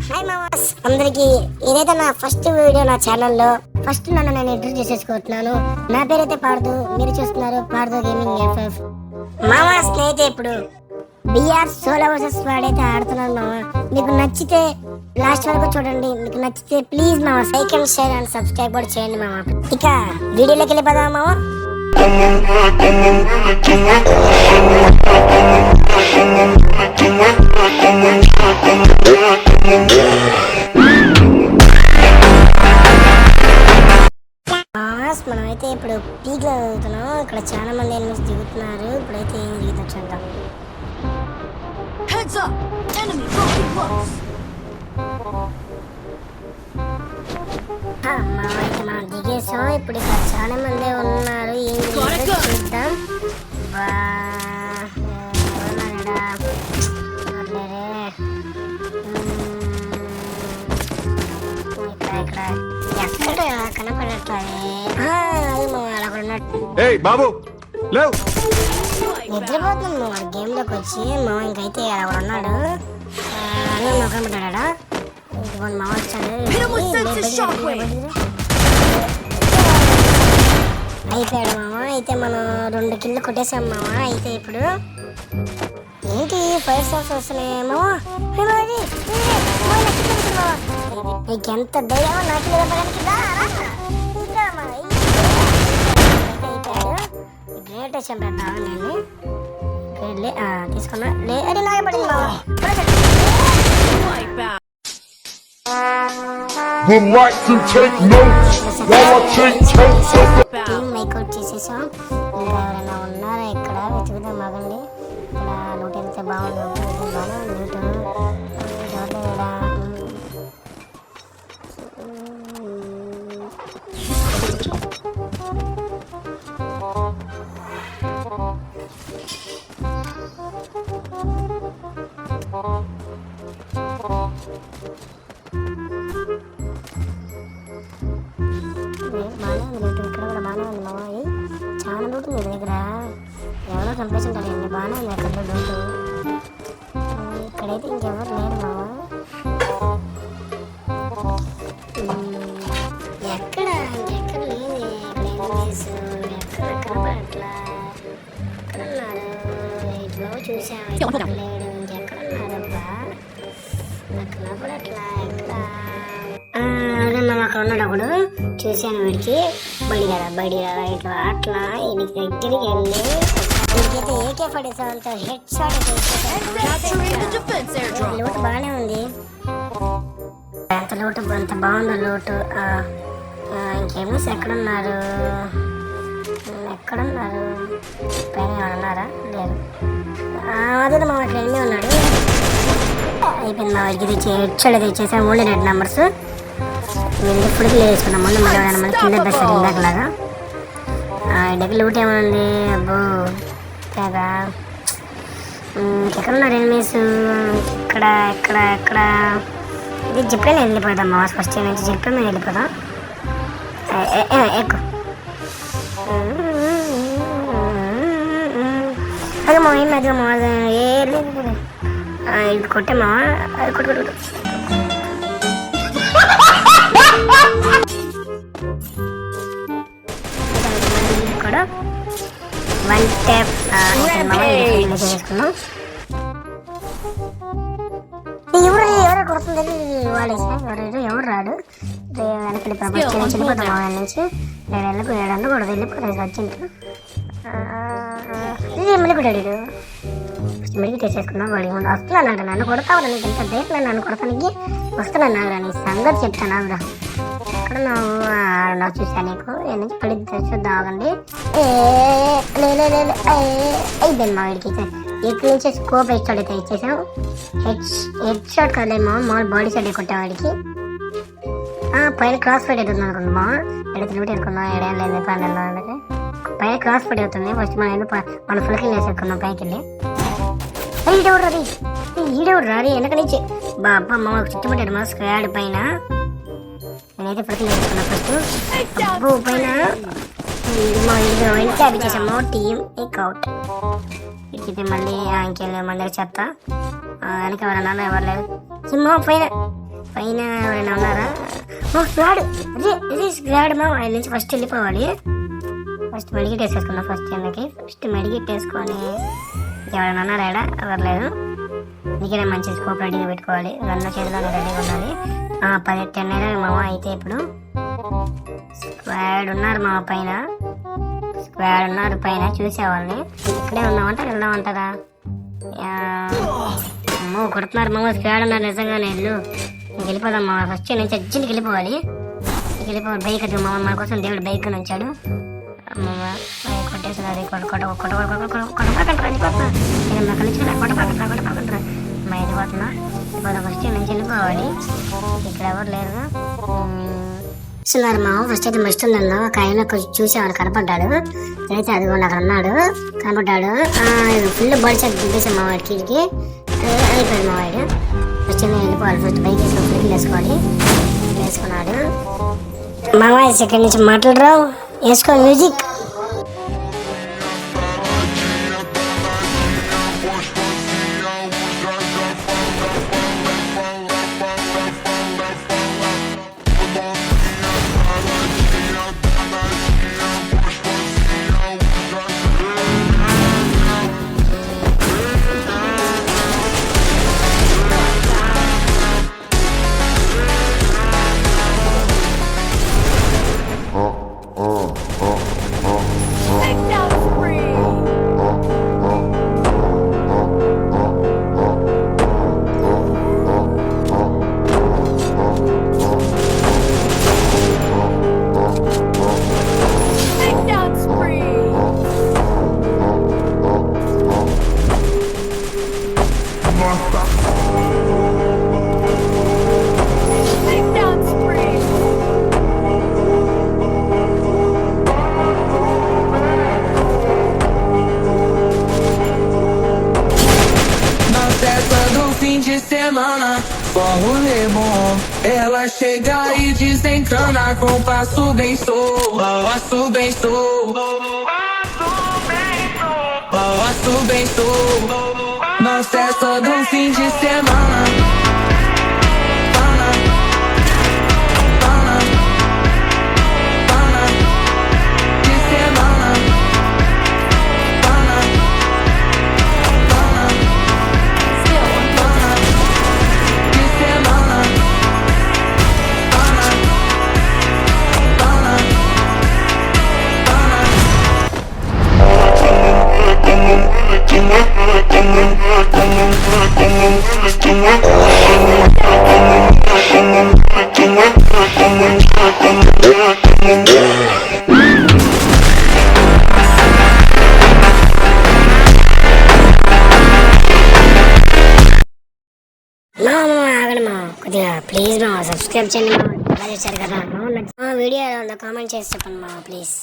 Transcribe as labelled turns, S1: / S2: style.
S1: Hi మామాస్ అందరికి, ఇదైతే నా ఫస్ట్ వీడియో నా ఛానల్లో. ఫస్ట్ నన్ను నేను ఇంట్రడ్యూస్ చేసుకుంటున్నాను. నా పేరైతే పార్దు, మీరు చూస్తున్నారు పార్దు గేమింగ్ ఎఫ్ఎఫ్. మామాస్ నేనైతే ఇప్పుడు బిఆర్ సోలో వర్సెస్ వాడైతే ఆడుతున్నాను మామా. మీకు నచ్చితే లాస్ట్ వరకు చూడండి. మీకు నచ్చితే ప్లీజ్ మామా like and share and subscribe కూడా చేయండి మామా. ఇక వీడియోలోకి వెళ్ళిపోదాం మామా. మనమైతే ఇప్పుడు పీక్ లో చదువుతున్నాం. ఇక్కడ చాలా మంది ఎనిమిస్ దిగుతున్నారు. ఇప్పుడైతే ఏం దిగుతాం చూద్దాం. మనమైతే మనం దిగేసాం. ఇప్పుడు ఇక్కడ చాలా మంది ఉన్నారు. ఏం చూద్దాం. ఎక్కడ కనపడట్లేదు. నిద్రపోతుంది మా గేమ్ లోకి వచ్చి. మా ఇంకైతే అక్కడ ఉన్నాడు. కనపడ్డా మా వచ్చాడు. అయిపోయాడు మామ. అయితే మనం 2 కిల్లు కొట్టేసాం మామ. అయితే ఇప్పుడు ఏంటి ఫైర్ స్టార్స్ వస్తున్నాయేమో. నీకు ఎంత ధైర్యమో నాకు గ్రేట్ చంపేద్దాం. నేను తీసుకున్నా. అది లాగబడింది మామ. మేకౌట్ చేసేసాం. ఇంకా ఎవరైనా ఉన్నారా ఇక్కడ వెతుకుదాం. మగండి ఇక్కడ లూట్ వెళ్తే బాగుంది. లూట్ చాలా లూట్ మీ దగ్గర. ఎవరో చంపేసింటారు. ఎన్ని బాగానే ఉంది అక్కడ లూట్. ఇక్కడైతే ఇంకెవరు లేరు మామ. ఎక్కడ ఇంకెక్కడ లేదు. ఎక్కడ కనపడట్లా. ఎక్కడున్నారు? ఇప్పుడు చూసాము లేడు. ఇంకెక్కడున్నారబ్బా? నాకు కనపడట్లా. ఎక్కడ అక్కడ ఉన్నాడు ఒకడు. చూశాను. వీడికి బడి ఇట్లా అట్లా వీడికి దగ్గరికి వెళ్ళి వీడికైతే AK-47తో హెడ్ షాట్ లూట్ బాగానే ఉంది. ఎంత లూట్ ఎంత బాగుందో లూట్. ఇంకేమో ఎక్కడున్నారు పైన ఉన్నారా? లేదు. అదే మా అక్కడ ఎన్ని ఉన్నాడు. అయిపోయింది మా వాడికి ఇది హెడ్ షాట్ అయితే ఇచ్చేసాం. Only 2 numbers. మేము ఇప్పుడు క్లియర్ చేసుకున్నాం. ముందు మన కింద బెస్ట్ ఇందాకలాగా. దగ్గర లూట్ ఏమనుంది. అబ్బో తెగా. ఎక్కడున్నారు ఎనిమిస్? ఎక్కడ ఇది జిప్లైన్ వెళ్ళిపోదాం మా ఫస్ట్ నుంచి. జిప్లైన్ మీద వెళ్ళిపోదాం. ఎక్కువ అదే మా ఏం అది మా ఏ ఇది కొట్టామా. అది కొట్టు కూడా 1 ట్యాప్ చేసుకున్నాం. ఎవరో కొడుతుంది. ఎవరు రాడు. వెనకడిపోతాం నుంచి. నేను వెళ్ళిపోయాడు కూడా వెళ్ళిపోయాడు. అర్జెంట్ మెలిపోయాడు. మెడికి తీసేసుకున్నాం. వాడి వస్తున్నానంట. నన్ను కొడతావు. నీకు ఎంత ధైర్యం నన్ను కొడతానికి వస్తున్నాను. నీ సంగతి చెప్తాను. ఆవిడ ఎక్కడ నువ్వు చూసా నీకు ఏ నుంచి పడి చూద్దామండి. అయిపోయింది మా వీడికి. ఎక్కడి నుంచి స్కోప్ హెడ్ షాట్ అయితే ఇచ్చేసాం. హెడ్ షాట్ కదేమో మామూలు బాడీ షాట్ కొట్టాం వాడికి. పైన క్రాస్ ఫైట్ అవుతుంది అనుకుంటున్నామా. ఎక్కడ తిరుగుతూ అనుకున్నాం. ఏడేం లేదు పన్నెండు పైన క్రాస్ ఫైట్ అవుతుంది. ఫస్ట్ మన ఫుల్కి వేసేసుకున్నాం పైకి వెళ్ళి. ఈడెవడు రాది వెనక నుంచి బాబా మా చుట్టుముట్టాడు మా స్క్వాడ్ పైన. నేనైతే ఫుల్కి వేసుకున్నా ఫస్ట్. అబ్బో పైన క్యాబ్ ఇచ్చేసాము. Team out. ఇక్కడైతే మళ్ళీ ఇంకెళ్ళి మన దగ్గర చెత్త వెనక ఎవరన్నా ఎవరు లేదు. సినిమా పైన పైన ఎవరైనా ఉన్నారా? స్క్వాడ్ ఇది స్క్వాడ్ మా ఆయన నుంచి ఫస్ట్ వెళ్ళిపోవాలి. ఫస్ట్ మెడికెట్ వేసేసుకున్నాం. ఫస్ట్ మెడికెట్ వేసుకొని ఎవరైనా ఉన్నారా? ఎవరు లేదు. నీకైనా మంచి స్కోప్ రెడీగా పెట్టుకోవాలి. రన్న చేతిలోనే రెడీగా ఉండాలి. 10 అయ్యారు మామ. అయితే ఇప్పుడు స్క్వాడ్ ఉన్నారు మా పైన. చూసేవాళ్ళని. ఇక్కడే ఉన్నామంట వెళ్దామంటారా? అమ్మో కొడుతున్నారు మామ. స్క్వాడ్ ఉన్నారు నిజంగానే. నీకు వెళ్ళిపోదాం మామ. ఫస్ట్ నుంచి అర్జెంట్కి వెళ్ళిపోవాలి. బైక్ అది మామ. మన కోసం దేవుడు బైక్ కొని వచ్చాడు. కొట్టేస్తున్నారు. వెళ్ళిపోతున్నా. ఫస్ట్ నుంచి వెళ్ళిపోవాలి. ఇక్కడ ఎవరు లేరు చూస్తున్నారు మామ. ఫస్ట్ అయితే మస్ట్ ఉందన్నా. ఒక ఆయన కొంచెం చూసేవాడు కనపడ్డాడు. అయితే అదిగోండి అక్కడ ఉన్నాడు కనపడ్డాడు. ఫుల్ బాడీ షాట్ దింపేసాడు మా వాడికి. అయిపోయాడు మా వాడు. ఫస్ట్ వెళ్ళిపోవాలి. ఫస్ట్ బైక్ వేసుకొని ఫ్లిక్ వేసుకున్నాడు మామ. సెకండ్ నుంచి మాట్లాడరావు. వేసుకో music.
S2: Rolê bom, ela chega e desencana com passo bem solto, passo bem solto, passo bem solto. Não cessa do fim de semana.
S1: కొద్దిగా ప్లీజ్ మా సబ్స్క్రైబ్ చేయండి. ఎలా చేశారు కదా వీడియో ఎలా ఉందో కామెంట్ చేసి చెప్పండి మా ప్లీజ్.